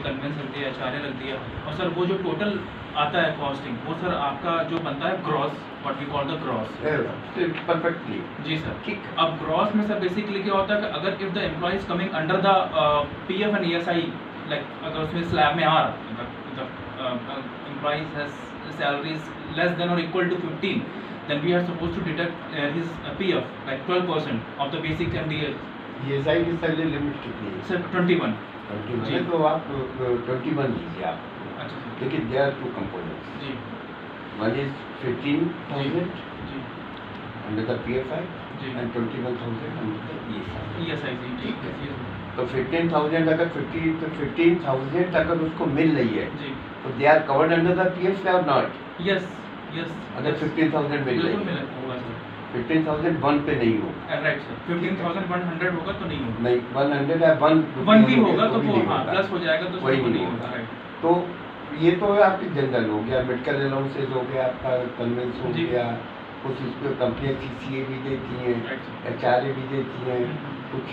Convince रख दिया, HRA रख दिया, और सर वो जो टोटल आता है कॉस्टिंग, वो सर आपका जो बनता है gross, what we call the gross. Perfectly जी सर। ठीक। अब ग्रॉस में सर बेसिकली क्या होता है कि अगर if the employ is coming under the PF and ESI, like अगर उसमें स्लैब में आ रहा the employ has salaries less than or equal to 15, then we are supposed to deduct his PF like 12% of the basic and the ESI की salary limit कितनी है? Sir 21। 21 है, तो आप 21 लीजिए आप। अच्छा सर। लेकिन देयर आर टू कंपोनेंट्स। जी। वन इज 15,000 जी अंडर द PFI जी and 21,000 under the ESI। ESI जी ठीक है। जी तो 15,000 अगर 15,000 अगर उसको मिल रही है जी, तो they are covered under the PFI और नॉट? Yes yes. अगर 15,000 मिल रही बिल्कुल है, मिला होगा सर। 15,000 वन पे नहीं होगा। Right sir. 15,100 होगा तो नहीं होगा। नहीं, 100 या 1 भी होगा तो वो हाँ प्लस हो जाएगा तो वही उसमें नहीं नहीं होगा। होगा। राइट। तो ये तो आपकी जनरल हो गया, मेडिकल अलाउंसेज हो गया, आपका कन्वेंस हो जी। गया, कुछ उसको कंपनियाँ CCA भी देती हैं, राइट सर। HRA भी देती हैं, कुछ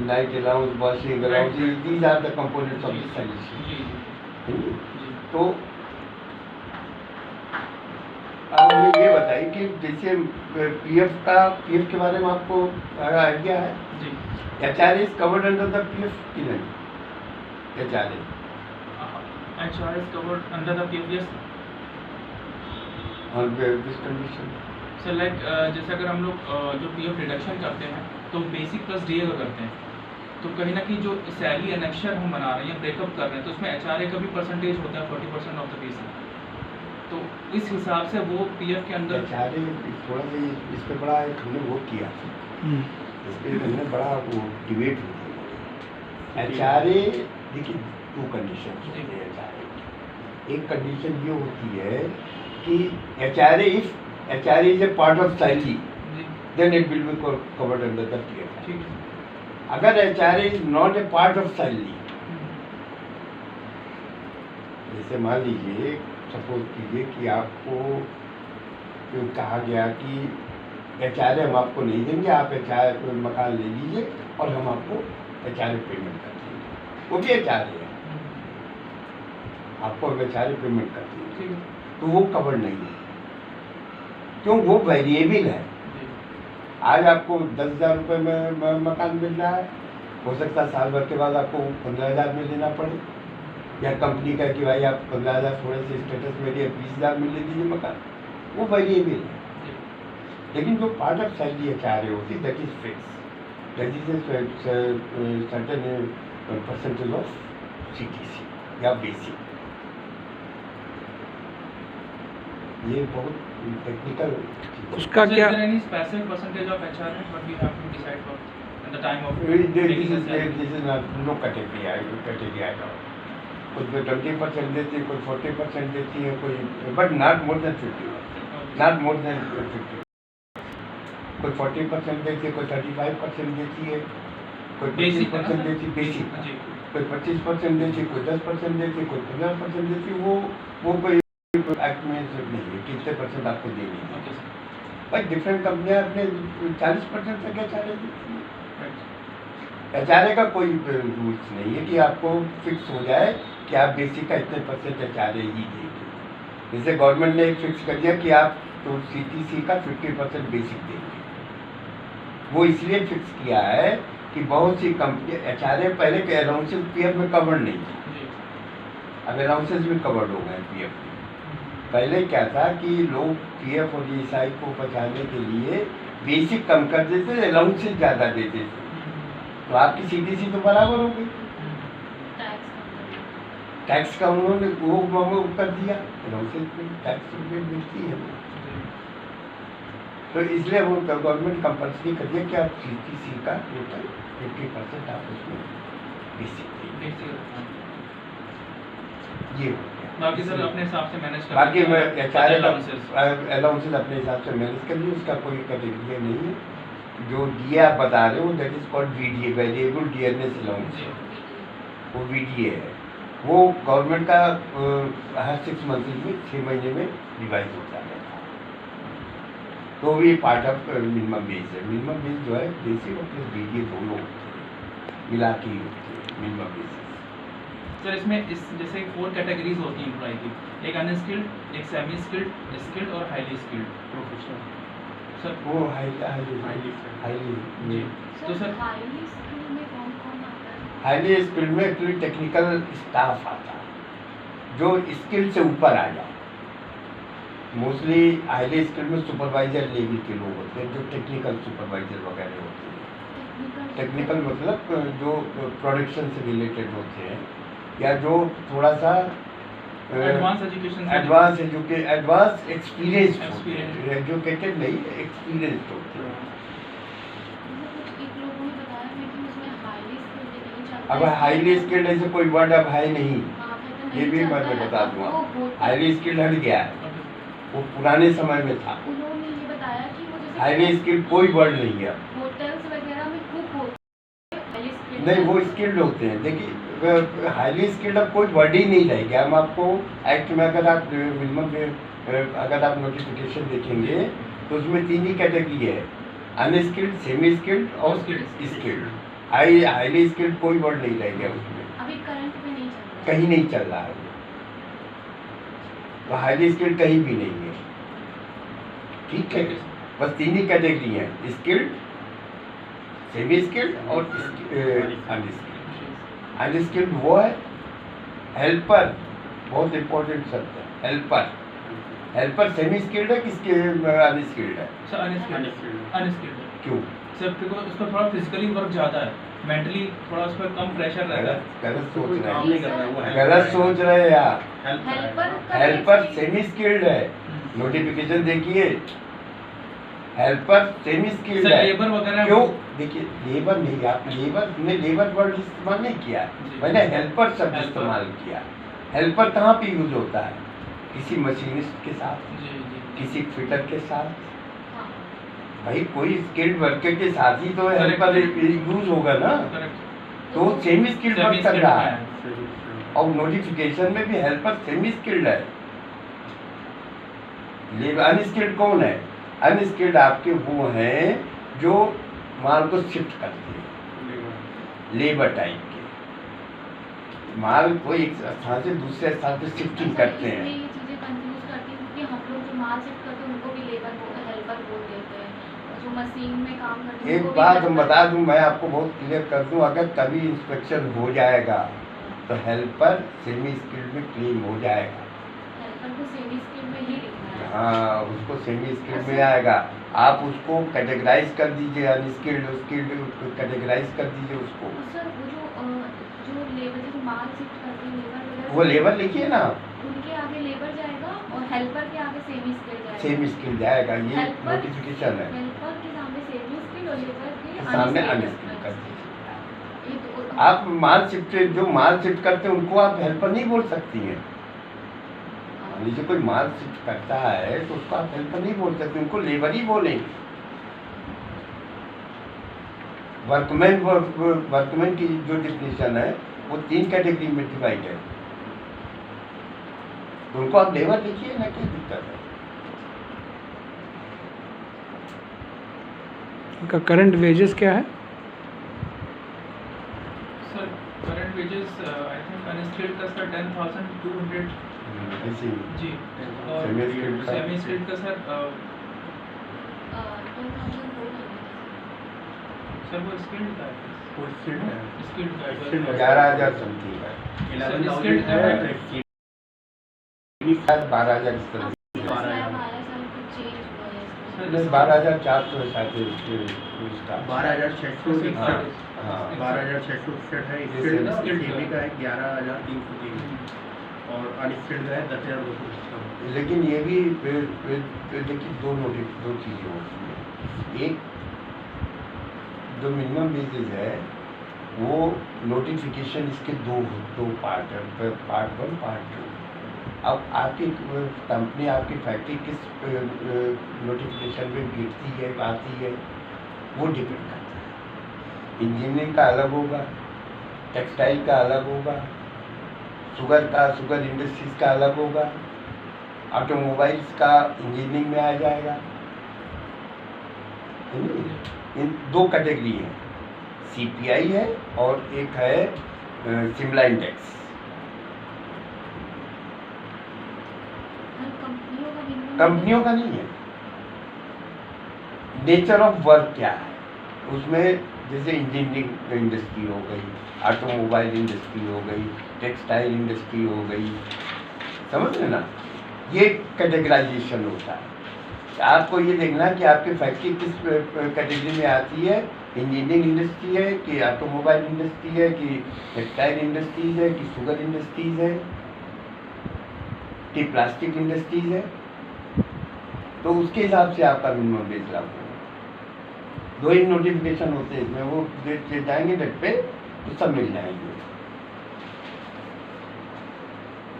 night allowance, washing allowance, these are the components of the salary. जी जी जी। तो अब मुझे ये बताइए कि जैसे PF के बारे में आपको आइडिया है? जी। HRA is covered under the PF की नहीं? HRA HR is covered under the PF, yes on this condition? Sir like जैसे अगर हम लोग जो PF डिडक्शन करते हैं तो बेसिक प्लस DA का करते हैं, तो कहीं ना कहीं जो सैलरी एनेक्शर हम बना रहे हैं या ब्रेकअप कर रहे हैं तो उसमें HRA का भी परसेंटेज होता है 40% ऑफ द बेसिक, तो इस हिसाब से वो PF के अंदर HRA थोड़ा सा इस पे बड़ा एक हमने वो किया, इस पे हमने बड़ा वो डिबेट हुई। HRA देखिए टू कंडीशन होती है HRA की। एक कंडीशन ये होती है कि HRA is a part of salary, then it will be covered under the PF। ठीक है। अगर HRA is not a part of salary, जैसे मान लीजिए सपोज कीजिए कि आपको कहा गया कि HRA हम आपको नहीं देंगे, आप HRA मकान ले लीजिए और हम आपको HRA पेमेंट कर देंगे, वो भी HRA है, आपको हम HRA पेमेंट कर देंगे, तो वो कवर नहीं है, क्यों? वो वेरिएबल है। आज आपको 10,000 रुपये में मकान मिल रहा है, हो सकता है साल भर के बाद आपको 15,000 में लेना पड़े, या कंपनी का कि भाई आप 15,000 थोड़े से स्टेटस में लिए 20,000 में ले लीजिए मकान, वो वेरिएबल है। लेकिन जो पार्ट ऑफ सैलरी HRA होती है that is fix, that is certain percentage of CTC या बेसिक। ये बहुत टेक्निकल उसका क्या specific percentage of HRA what we have to decide for at the time of this is no category I know, कुछ 20% देती है, कोई 40% देती है, कोई but not more than 50, not more than 50, कोई 40% देती है, कोई 35% देती है, कोई 25% देती है बेसिक, कोई 25% देती है, कोई 10% देती है, कोई 15% देती है, वो कोई एक्ट में नहीं है कितने परसेंट आपको देनी है। भाई डिफरेंट कंपनियां अपने 40% तक HRA देती है। HRA का कोई रूल्स नहीं है कि आपको फिक्स हो जाए कि आप बेसिक का इतने % HRA ही देंगे। जैसे गवर्नमेंट ने एक फिक्स कर दिया कि आप तो CTC का 50% बेसिक देंगे, वो इसलिए फिक्स किया है कि बहुत सी कंपनी HRA पहले के अलाउंसेस PF में कवर नहीं थी, अब अलाउंसेस भी कवर्ड हो गए PF में। पहले क्या था कि लोग PF और ESI को बचाने के लिए बेसिक कम कर देते थे, अलाउंसेस ज़्यादा देते थे, तो आपकी CTC तो बराबर हो गई, टैक्स का उन्होंने वो कर दिया, अलाउंसेस पे टैक्स मिलती है, तो इसलिए वो गवर्नमेंट कंपल्सरी कर दिया कि आप CTC का टोटल 50% आप उसमें बेसिक ये हो गया। बाकी सर अपने हिसाब से मैनेज कर, बाकी मैं HRA का अलाउंसेस अपने हिसाब से मैनेज कर ली, उसका कोई कैटेगरी नहीं है। जो DA आप बता रहे हो that is called VDA, variable dearness allowance, वो VDA है, वो गवर्नमेंट का हर 6 मंथ में 6 महीने में रिवाइज होता है, तो भी पार्ट ऑफ मिनिमम बेस है। मिनिमम बेस जो है बेसिक और प्लस VDA दोनों होते हैं, मिला के ही होते हैं मिनिमम बेसिस। सर इसमें इस जैसे 4 कैटेगरीज होती हैं एम्प्लॉय की, एक अनस्किल्ड, एक सेमी स्किल्ड, स्किल्ड और हाईली स्किल्ड। प्रोफेशनल सर वो हाईली हाईली तो सर हाईली स्किल में कौन आता है? हाईली स्किल्ड में एक्चुअली टेक्निकल स्टाफ आता है जो स्किल से ऊपर आ जाए। मोस्टली हाईली स्किल्ड में सुपरवाइजर लेवल के लोग होते हैं, जो टेक्निकल सुपरवाइजर वगैरह होते हैं। टेक्निकल मतलब जो प्रोडक्शन से रिलेटेड होते हैं, या जो थोड़ा सा advance education advance experience Experience. Educated नहीं, एक्सपीरियंस होते हैं। एक लोगों ने बताया लेकिन उसमें हाईली स्किल्ड नहीं चलता। अब हाईली स्किल्ड ऐसे कोई वर्ड अब है नहीं, हाँ, कहते ये नहीं भी मैं चलता है, बता अब दूंगा। वो होटल- हाईली स्किल्ड हट गया है, वो पुराने समय में था। उन्होंने ये बताया कि वो जैसे हाईली स्किल्ड कोई वर्ड नहीं है। होटल्स वगैरह में कुक होते हैं, हाईली स्किल्ड नहीं, वो स्किल्ड होते हैं। देखिए हाईली स्किल्ड अब कोई वर्ड ही नहीं रह गया। हम आपको एक्ट में अगर आप मिनिमम अगर आप नोटिफिकेशन देखेंगे तो उसमें 3 ही कैटेगरी है, अनस्किल्ड, सेमी स्किल्ड और स्किल्ड। हाईली स्किल्ड कोई वर्ड नहीं रह गया उसमें, अभी करंट में नहीं चल रहा। कहीं नहीं चल रहा है। तो हाईली स्किल्ड कहीं भी नहीं है, ठीक है। बस 3 ही कैटेगरी हैं, स्किल्ड, सेमी स्किल्ड और अनस्किल्ड। अनस्किल्ड वो है हेल्पर, बहुत इंपॉर्टेंट शब्द है हेल्पर। हेल्पर सेमी स्किल्ड है किसके अनस्किल्ड है? सर अनस्किल्ड क्यों? सर क्योंकि उस पर थोड़ा फिजिकली वर्क ज़्यादा है, मेंटली थोड़ा उस पर कम प्रेशर रहता है। गलत कोई सोच काम रहे नहीं कर रहा है, वो हैं, help गलत है। सोच रहे हैं यार। हेल्पर का हेल्पर भी सेमी स्किल्ड है, नोटिफिकेशन देखिए, हेल्पर सेमी स्किल्ड सर है। लेबर वगैरह क्यों? देखिए लेबर नहीं, आप लेबर ने लेबर वर्ड इस्तेमाल नहीं किया, जी। मैंने हेल्पर शब्द Helper। इस्तेमाल किया। हेल्पर कहाँ पे यूज होता है? किसी मशीनिस्ट के साथ, जी किसी फिटर के साथ। हाँ। भाई कोई स्किल्ड वर्कर के साथ ही तो Correct। हेल्पर यूज होगा ना, करेक्ट। तो सेमी स्किल्ड Semi वर्क कर skilled रहा है। है। और नोटिफिकेशन में भी हेल्पर सेमी स्किल्ड है। लेबर अनस्किल्ड कौन है? अनस्किल्ड आपके वो हैं जो माल को शिफ्ट करते हैं, लेबर टाइप के। माल को एक स्थान से दूसरे स्थान पे शिफ्टिंग करते इसमें हैं। ये चीजें कंफ्यूज करती हैं क्योंकि हम लोग जो माल शिफ्ट करते हैं उनको भी लेबर हेल्पर बोल देते हैं, और जो मशीन में काम करते हैं एक उनको भी बात हम helper- बता दूं, मैं आपको बहुत क्लियर कर दूं, अगर कभी इंस्पेक्शन हो जाएगा तो हेल्पर सेमी स्किल्ड में क्लेम हो जाएगा। हेल्पर को सेमी स्किल में ही लिखना है। हाँ, उसको सेमी स्किल्ड में आएगा। आप उसको कैटेगराइज कर दीजिए, अनस्किल्ड स्किल्ड कैटेगराइज कर दीजिए उसको। और सर वो जो लेबर जो माल शिफ्ट करते हैं लेबर वगैरह, वो लेबर लिखिए ना, उनके आगे लेबर जाएगा और हेल्पर के आगे सेमी स्किल जाएगा। सेमी स्किल्ड जाएगा, ये Helper- नोटिफिकेशन है। हेल्पर के सामने सेमी स्किल और लेबर के सामने unskilled अनस्किल्ड कर दीजिए। ये तो- आप माल शिफ्ट जो माल शिफ्ट करते हैं उनको आप हेल्पर नहीं बोल सकती हैं। मान लीजिए कोई माल शिफ्ट करता है तो उसको आप हेल्पर नहीं बोल सकते, उनको लेबर ही बोलेंगे। वर्कमैन की जो डिफिनेशन है वो 3 कैटेगरी में डिवाइड है, तो उनको आप लेबर लिखिए ना, क्या दिक्कत है? इनका करंट वेजेस क्या है? Sir current wages I think unskilled का सर 10,200 ऐसे ही। जी, और Semi skilled का? सेमी स्किल्ड का सर 2004 सर वो स्किल्ड का है, कोई स्किल्ड है, स्किल्ड का है। Skilled है। 11,000 समथिंग है, 11,000 skilled है, है। शायद 12,000 इस तरह से। 12 साल कुछ चेंज हुआ है इसमें। सर, नहीं, 12,400 है शायद इसका। 12,600 हाँ, हाँ। 12,661 है ये स्किल्ड का, skilled सेमी का है 11,303 और अनस्किल्ड का है 10,255। लेकिन ये भी देखिए दो चीज़ें होती हैं। एक जो मिनिमम वेजेज है वो नोटिफिकेशन इसके दो पार्ट है, पार्ट 1 पार्ट 2। अब आपकी कंपनी आपकी फैक्ट्री किस नोटिफिकेशन में गिरती है आती है वो डिपेंड करता है। इंजीनियरिंग का अलग होगा, टेक्सटाइल का अलग होगा, शुगर इंडस्ट्रीज का अलग होगा, ऑटोमोबाइल्स का इंजीनियरिंग में आ जाएगा। इन 2 कैटेगरी हैं, CPI है और एक है शिमला इंडेक्स। कंपनियों का नहीं है, नेचर ऑफ वर्क क्या है उसमें। जैसे इंजीनियरिंग इंडस्ट्री हो गई, ऑटोमोबाइल इंडस्ट्री हो गई, टेक्सटाइल इंडस्ट्री हो गई, समझ रहे ना, ये कैटेगराइजेशन होता है। आपको ये देखना कि आपकी फैक्ट्री किस कैटेगरी में आती है, इंजीनियरिंग इंडस्ट्री है कि ऑटोमोबाइल इंडस्ट्री है कि टेक्सटाइल इंडस्ट्रीज है कि शुगर इंडस्ट्रीज है कि प्लास्टिक इंडस्ट्रीज है, तो उसके हिसाब से आपका मिनिमम वेज लागू होगा। 2 ही नोटिफिकेशन होते हैं इसमें, वो ले जाएंगे नेट पे तो सब मिल जाएंगे।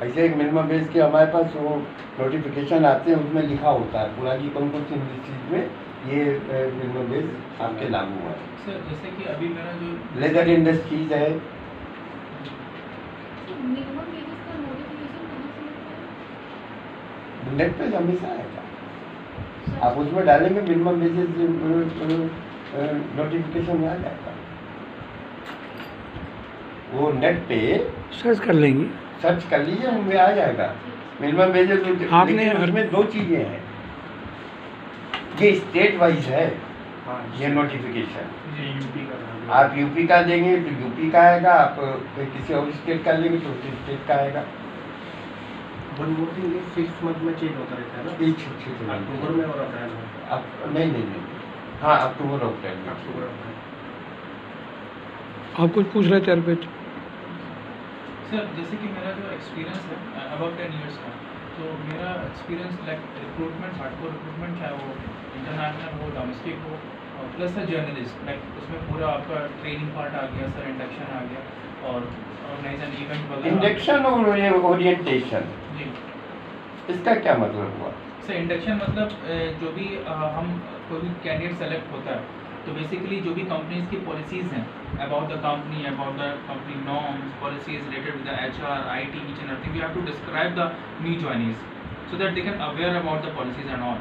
ऐसे एक मिनिमम वेज के हमारे पास वो नोटिफिकेशन आते हैं, उसमें लिखा होता है पूरा कि कौन कौन सी इंडस्ट्रीज में ये मिनिमम वेज आपके लागू हुआ है। सर जैसे कि अभी मेरा जो लेदर इंडस्ट्रीज है, मिनिमम वेजेस का नोटिफिकेशन कहाँ से मिलता है? नेट पे हमेशा आएगा, आप उसमें डालेंगे मिनिमम वेजेस नोटिफिकेशन में आ जाएगा। वो नेट पे सर्च कर लेंगे। सर्च कर लीजिए, उनमें आ जाएगा मिनिमम वेजेस। आपने लेकिन उसमें 2 चीज़ें हैं, ये स्टेट वाइज है हाँ ये नोटिफिकेशन। ये यूपी का था। आप यूपी का देंगे तो यूपी का आएगा, आप किसी और स्टेट का लेंगे तो उसी स्टेट का आएगा। वन मोर थिंग, ये 6 मंथ में चेंज होता रहता है ना, ये छोटे अक्टूबर में और अप्रैल में। अब नहीं, हाँ अक्टूबर अप्रैल में। अक्टूबर अप्रैल। आप कुछ पूछ रहे थे अर्पित? सर जैसे कि मेरा जो एक्सपीरियंस है अबाउट 10 इयर्स का, तो मेरा एक्सपीरियंस लाइक रिक्रूटमेंट, हार्डकोर रिक्रूटमेट, चाहे वो इंटरनेशनल हो, डोमेस्टिक हो, और प्लस सर जर्नलिस्ट, लाइक उसमें पूरा आपका ट्रेनिंग पार्ट आ गया, सर इंडक्शन आ गया, और ऑर्गेनाइजन इवेंट वगैरह। इंडक्शन और ओरिएंटेशन, जी इसका क्या मतलब हुआ? सर इंडक्शन मतलब जो भी हम कोई भी कैंडिडेट सेलेक्ट होता है, तो बेसिकली जो भी कंपनीज की पॉलिसीज़ हैं about the company norms, policies related with the HR, IT, each and everything, we have to describe the new joinees so that they can aware about the policies and all,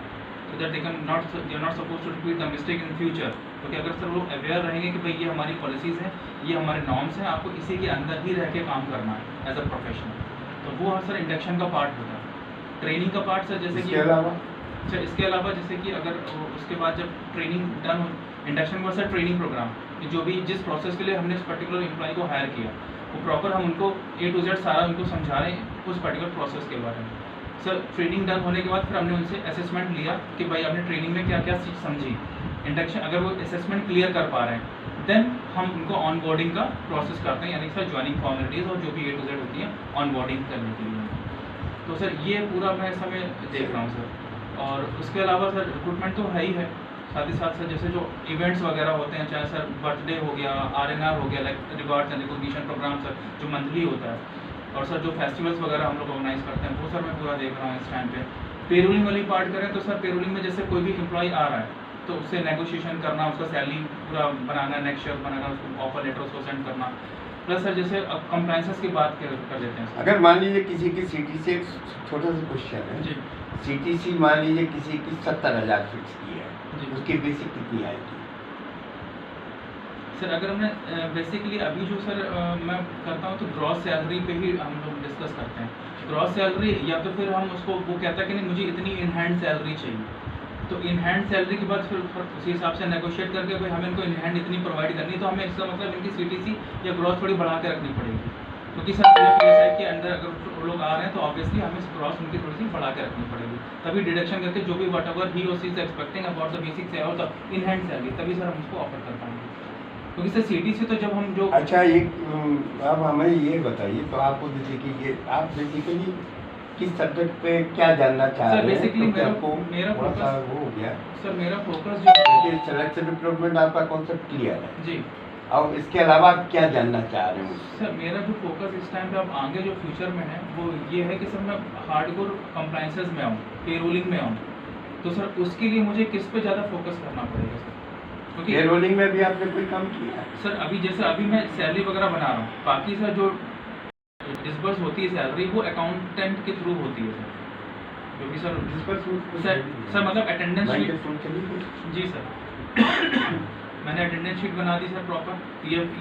so that they are not supposed to repeat the mistake in future। क्योंकि अगर sir लोग aware रहेंगे कि भाई ये हमारी policies हैं, ये हमारे नॉर्म्स हैं, आपको इसी के अंदर ही रह के काम करना है एज अ प्रोफेशनल, तो वो सर इंडक्शन का पार्ट होता है। ट्रेनिंग का पार्ट सर जैसे कि इसके अलावा सर इसके अलावा जैसे कि अगर उसके बाद जब ट्रेनिंग डन हो, इंडक्शन का सर ट्रेनिंग प्रोग्राम, जो भी जिस प्रोसेस के लिए हमने उस पर्टिकुलर एम्प्लॉय को हायर किया, वो प्रॉपर हम उनको A to Z सारा उनको समझा रहे हैं उस पर्टिकुलर प्रोसेस के बारे में। सर ट्रेनिंग डन होने के बाद फिर हमने उनसे असेसमेंट लिया कि भाई आपने ट्रेनिंग में क्या क्या चीज़ समझी, इंडक्शन अगर वो असेसमेंट क्लियर कर पा रहे हैं, देन हम उनको ऑन बोर्डिंग का प्रोसेस करते हैं, यानी सर ज्वाइनिंग फॉर्मेलिटीज़ और जो भी A to Z होती हैं ऑन बोर्डिंग करने के लिए। तो सर ये पूरा मैं इस समय देख रहा हूँ सर। और उसके अलावा सर रिक्रूटमेंट तो है ही है, साथ ही साथ सर जैसे जो इवेंट्स वगैरह होते हैं, चाहे सर बर्थडे हो गया, RNR हो गया, like rewards and recognition programme sir जो मंथली होता है, और सर जो फेस्टिवल्स वगैरह हम लोग ऑर्गेनाइज करते हैं, वो सर मैं पूरा देख रहा हूँ इस टाइम पे। पेरोलिंग वाली पार्ट करें तो सर पेरोलिंग में जैसे कोई भी एम्प्लॉय आ रहा है तो उससे नेगोशिएशन करना, उसका सैलरी पूरा बनाना, नेक्स्ट ईयर बनाना, उसको ऑफर लेटर उसको सेंड करना, प्लस सर जैसे कंप्लायंसेस की बात कर देते हैं। अगर मान लीजिए किसी की सीटी से एक छोटा सा क्वेश्चन है, जी CTC मान लीजिए किसी की 70,000 फिक्स की है, जी उसकी बेसिक कितनी आएगी? सर अगर हमने बेसिकली अभी जो सर मैं करता हूँ तो ग्रॉस सैलरी पे ही हम लोग डिस्कस करते हैं। ग्रॉस सैलरी या तो फिर हम उसको वो कहता है कि नहीं मुझे इतनी इन हैंड सैलरी चाहिए, तो इन हैंड सैलरी के बाद फिर उसी हिसाब से नेगोशिएट करके भाई हमें इनको इन हैंड इतनी प्रोवाइड करनी है, तो हमें इसका मतलब इनकी CTC या ग्रॉस थोड़ी बढ़ा के रखनी पड़ेगी, क्योंकि सर PSI के अंदर अगर वो लोग आ रहे हैं तो ऑब्वियसली हमें ग्रॉस उनकी थोड़ी सी बढ़ा के रखनी पड़ेगी, तभी डिडक्शन करके जो भी वट एवर ही और she is expecting about the basic salary और द इन हैंड सैलरी, तभी सर हम उसको ऑफर कर पाएंगे। क्योंकि सर CTC तो जब हम जो अच्छा एक अब हमें ये बताइए, तो आपको जैसे कि ये आप बेसिकली किस सब्जेक्ट पे क्या जानना चाह सर रहे हैं? बेसिकली क्योंकि आपको मेरा थोड़ा सा फोकस वो हो गया, सर मेरा फोकस जो क्योंकि सिलेक्शन रिक्रूटमेंट आपका कॉन्सेप्ट क्लियर है, जी और इसके अलावा आप क्या जानना चाह रहे हैं? सर मेरा जो फोकस इस टाइम पे अब आगे जो फ्यूचर में है वो ये है कि सर मैं हार्डकोर कंप्लायंसेस में आऊँ, पेरोलिंग में आऊँ, तो सर उसके लिए मुझे किस पे ज़्यादा फोकस करना पड़ेगा सर? क्योंकि पेरोलिंग में भी आपने कोई काम किया है? सर अभी जैसे अभी मैं सैलरी वगैरह बना रहा हूँ, बाकी सर जो डिस्बर्स होती है सैलरी वो अकाउंटेंट के थ्रू होती है सर, जो कि सर मतलब अटेंडेंस माइक्रोफोन चलिए। जी सर मैंने अटेंडेंस शीट बना दी सर प्रॉपर, पीएफ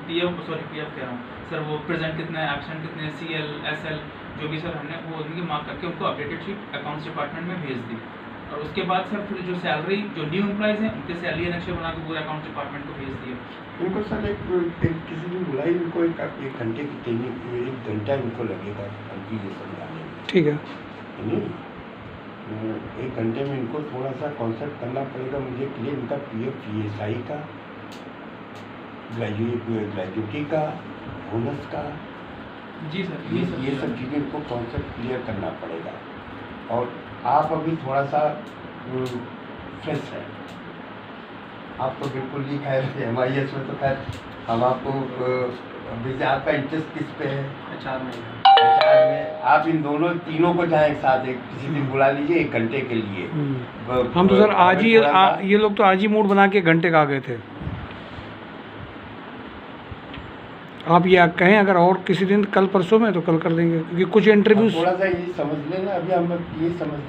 कह रहा हूँ सर, वो प्रेजेंट कितना है, एब्सेंट कितने हैं, सीएल एसएल जो भी सर हमने वो उनकी मार्क करके उनको अपडेटेड शीट अकाउंट्स डिपार्टमेंट में भेज दी। और उसके बाद सर फिर जो सैलरी जो न्यू एम्प्लॉइज हैं उनके सैलरी नक्शे बना के पूरे अकाउंट्स डिपार्टमेंट को भेज दिए। इनको सर एक किसी दिन बुलाई, इनको एक घंटे की ट्रेनिंग, 1 घंटा इनको लगेगा हमकी ये समझाने में, ठीक है। नहीं 1 घंटे में इनको थोड़ा सा कॉन्सेप्ट करना पड़ेगा मुझे क्लियर, इनका PF PSI का, ग्रेजुएटी का, बोनस का, जी सर, ये सब चीज़ें इनको कॉन्सेप्ट क्लियर करना पड़ेगा। और आप अभी थोड़ा सा फ्रेश है, आप तो बिल्कुल ही खैर MIS में तो खैर हम आपको अभी से आपका इंटरेस्ट किस पे है? HR में HR में। आप इन दोनों तीनों को चाहे एक साथ एक किसी दिन बुला लीजिए 1 घंटे के लिए। हम तो सर आज ही ये लोग तो आज ही मूड बना के घंटे का आ गए थे। आप ये कहें अगर और किसी दिन कल परसों में तो कल कर देंगे, क्योंकि कुछ इंटरव्यूज थोड़ा सा ये समझ लेना, अभी हम ये समझ लें